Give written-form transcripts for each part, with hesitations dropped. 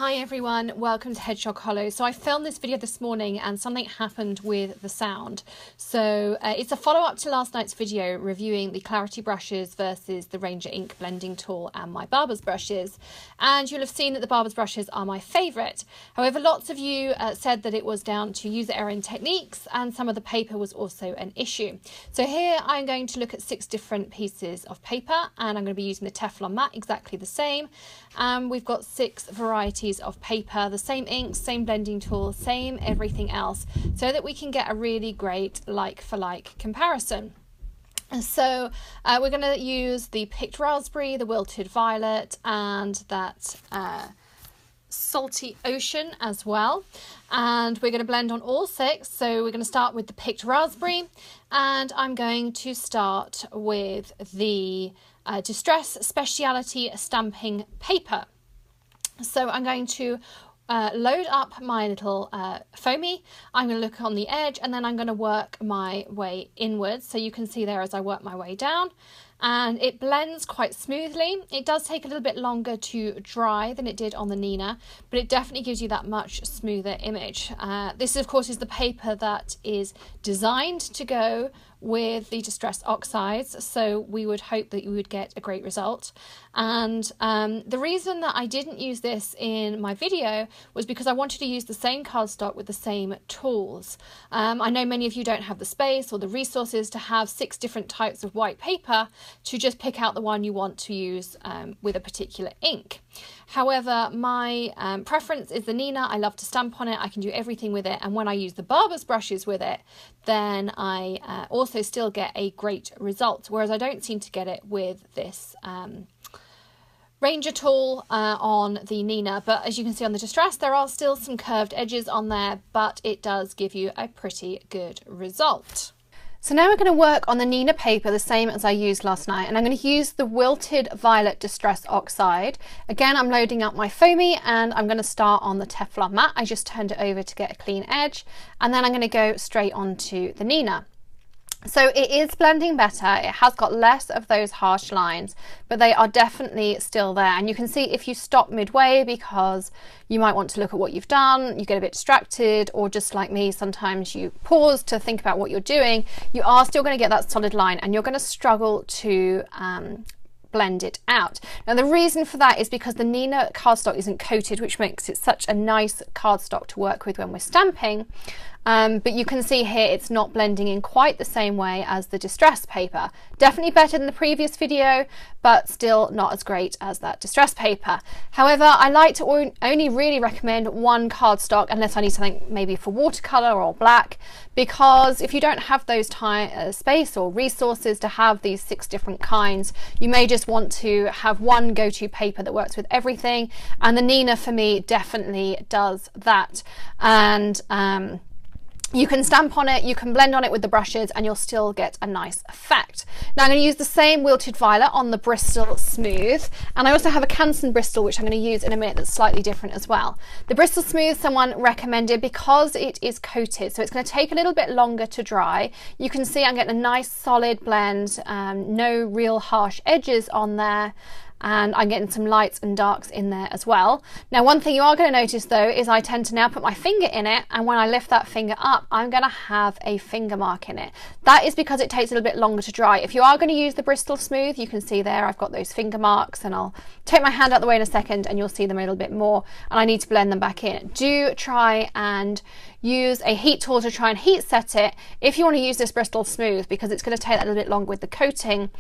Hi everyone, welcome to Hedgehog Hollow. So I filmed this video this morning and something happened with the sound. So it's a follow-up to last night's video reviewing the clarity brushes versus the Ranger ink blending tool and my barber's brushes. And you'll have seen that the barber's brushes are my favourite. However, lots of you said that it was down to user error in techniques and some of the paper was also an issue. So here I'm going to look at 6 different pieces of paper and I'm going to be using the Teflon mat exactly the same. We've got 6 varieties of paper, the same ink, same blending tool, same everything else, so that we can get a really great like for like comparison. So we're going to use the picked raspberry, the wilted violet, and that salty ocean as well, and we're going to blend on all 6. So we're going to start with the picked raspberry, and I'm going to start with the Distress Speciality stamping paper. So I'm going to load up my little foamy. I'm going to look on the edge and then I'm going to work my way inwards. So you can see there as I work my way down, and it blends quite smoothly. It does take a little bit longer to dry than it did on the Nina, but it definitely gives you that much smoother image. This of course is the paper that is designed to go with the Distress Oxides, so we would hope that you would get a great result. And the reason that I didn't use this in my video was because I wanted to use the same cardstock with the same tools. I know many of you don't have the space or the resources to have 6 different types of white paper to just pick out the one you want to use with a particular ink. However, my preference is the Nina. I love to stamp on it. I can do everything with it, and when I use the barber's brushes with it, then I also still get a great result, whereas I don't seem to get it with this Ranger tool on the Nina. But as you can see on the Distress, there are still some curved edges on there, but it does give you a pretty good result. So now we're going to work on the Nina paper the same as I used last night, and I'm going to use the Wilted Violet Distress Oxide. Again, I'm loading up my foamy and I'm going to start on the Teflon mat. I just turned it over to get a clean edge, and then I'm going to go straight onto the Nina. So it is blending better. It has got less of those harsh lines, but they are definitely still there. And you can see if you stop midway because you might want to look at what you've done, you get a bit distracted, or just like me, sometimes you pause to think about what you're doing, you are still going to get that solid line and you're going to struggle to blend it out. Now the reason for that is because the Nina cardstock isn't coated, which makes it such a nice cardstock to work with when we're stamping. But you can see here it's not blending in quite the same way as the Distress paper. Definitely better than the previous video, but still not as great as that Distress paper. However, I like to only really recommend one cardstock unless I need something maybe for watercolour or black, because if you don't have those space or resources to have these 6 different kinds, you may just want to have one go-to paper that works with everything, and the Nina for me definitely does that. And you can stamp on it, you can blend on it with the brushes, and you'll still get a nice effect. Now I'm going to use the same Wilted Violet on the Bristol Smooth, and I also have a Canson Bristol which I'm going to use in a minute that's slightly different as well. The Bristol Smooth someone recommended because it is coated, so it's going to take a little bit longer to dry. You can see I'm getting a nice solid blend, no real harsh edges on there, and I'm getting some lights and darks in there as well. Now one thing you are going to notice though is I tend to now put my finger in it, and when I lift that finger up I'm going to have a finger mark in it. That is because it takes a little bit longer to dry. If you are going to use the Bristol Smooth, you can see there I've got those finger marks, and I'll take my hand out the way in a second and you'll see them a little bit more, and I need to blend them back in. Do try and use a heat tool to try and heat set it if you want to use this Bristol Smooth, because it's going to take that a little bit longer with the coating,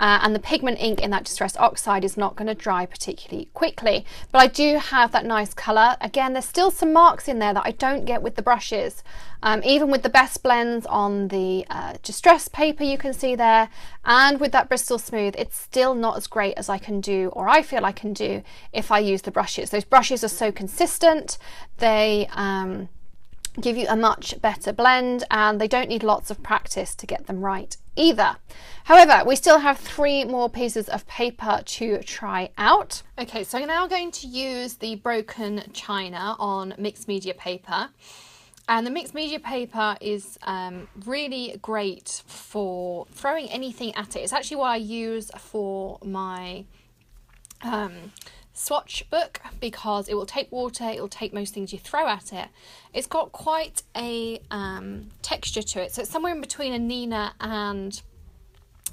and the pigment ink in that Distress Oxide is not going to dry particularly quickly. But I do have that nice colour. Again, there's still some marks in there that I don't get with the brushes. Even with the best blends on the Distress paper, you can see there, and with that Bristol Smooth, it's still not as great as I can do, or I feel I can do, if I use the brushes. Those brushes are so consistent, they give you a much better blend, and they don't need lots of practice to get them right either. However, we still have 3 more pieces of paper to try out. Okay, so I'm now going to use the Broken China on mixed media paper, and the mixed media paper is really great for throwing anything at it. It's actually what I use for my swatch book because it will take water, it will take most things you throw at it. It's got quite a texture to it, so it's somewhere in between a Nina and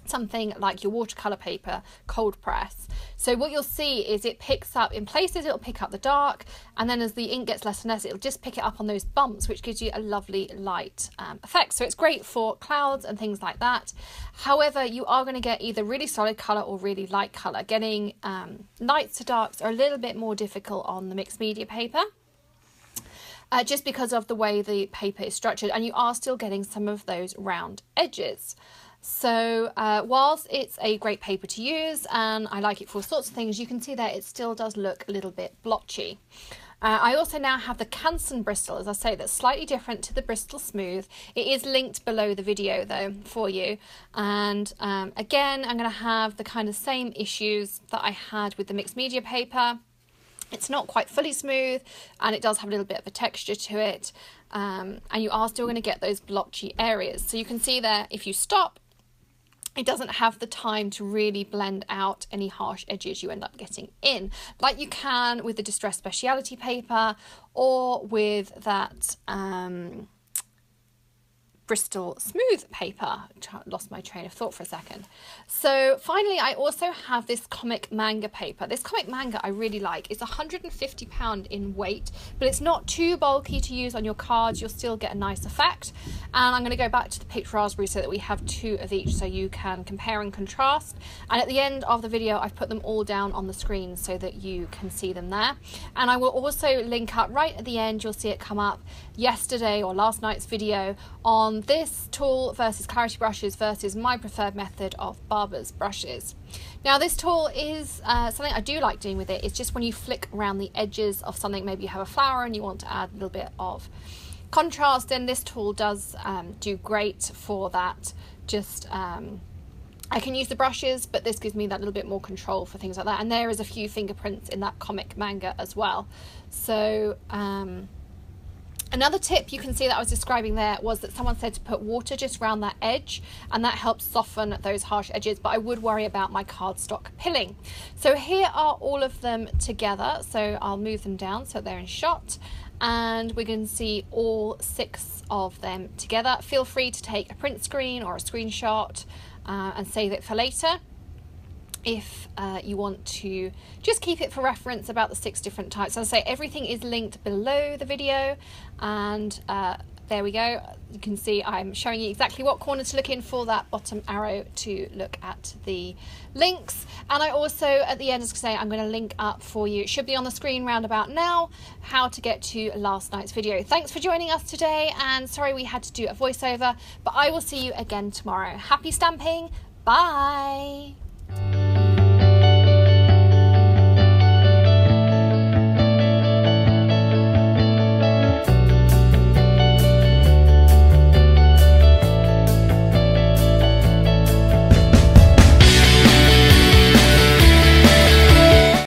something like your watercolor paper cold press. So what you'll see is it picks up, in places it'll pick up the dark, and then as the ink gets less and less, it'll just pick it up on those bumps, which gives you a lovely light effect. So it's great for clouds and things like that. However, you are going to get either really solid color or really light color. Getting lights to darks are a little bit more difficult on the mixed media paper. Just because of the way the paper is structured, and you are still getting some of those round edges. So whilst it's a great paper to use and I like it for all sorts of things, you can see that it still does look a little bit blotchy. I also now have the Canson Bristol, as I say, that's slightly different to the Bristol Smooth. It is linked below the video though for you, and again I'm going to have the kind of same issues that I had with the mixed media paper. It's not quite fully smooth and it does have a little bit of a texture to it, and you are still going to get those blotchy areas. So you can see there, if you stop, it doesn't have the time to really blend out any harsh edges you end up getting in, like you can with the Distress Speciality paper or with that Bristol Smooth paper. Lost my train of thought for a second. So finally, I also have this comic manga paper. This comic manga I really like. It's £150 in weight, but it's not too bulky to use on your cards. You'll still get a nice effect. And I'm going to go back to the picked raspberry so that we have 2 of each so you can compare and contrast. And at the end of the video, I've put them all down on the screen so that you can see them there. And I will also link up right at the end, you'll see it come up, yesterday or last night's video on this tool versus clarity brushes versus my preferred method of barber's brushes. Now this tool is something I do like doing with it. It's just when you flick around the edges of something, maybe you have a flower and you want to add a little bit of contrast, then this tool does do great for that. Just I can use the brushes, but this gives me that little bit more control for things like that. And there is a few fingerprints in that comic manga as well. So another tip you can see that I was describing there was that someone said to put water just around that edge, and that helps soften those harsh edges, but I would worry about my cardstock pilling. So here are all of them together, so I'll move them down so they're in shot, and we can see all 6 of them together. Feel free to take a print screen or a screenshot and save it for later if you want to just keep it for reference about the 6 different types. As I say, everything is linked below the video, and there we go. You can see I'm showing you exactly what corner to look in for that bottom arrow to look at the links. And I also, at the end, as I say, I'm going to link up for you, it should be on the screen round about now, how to get to last night's video. Thanks for joining us today, and sorry we had to do a voiceover, but I will see you again tomorrow. Happy stamping, bye!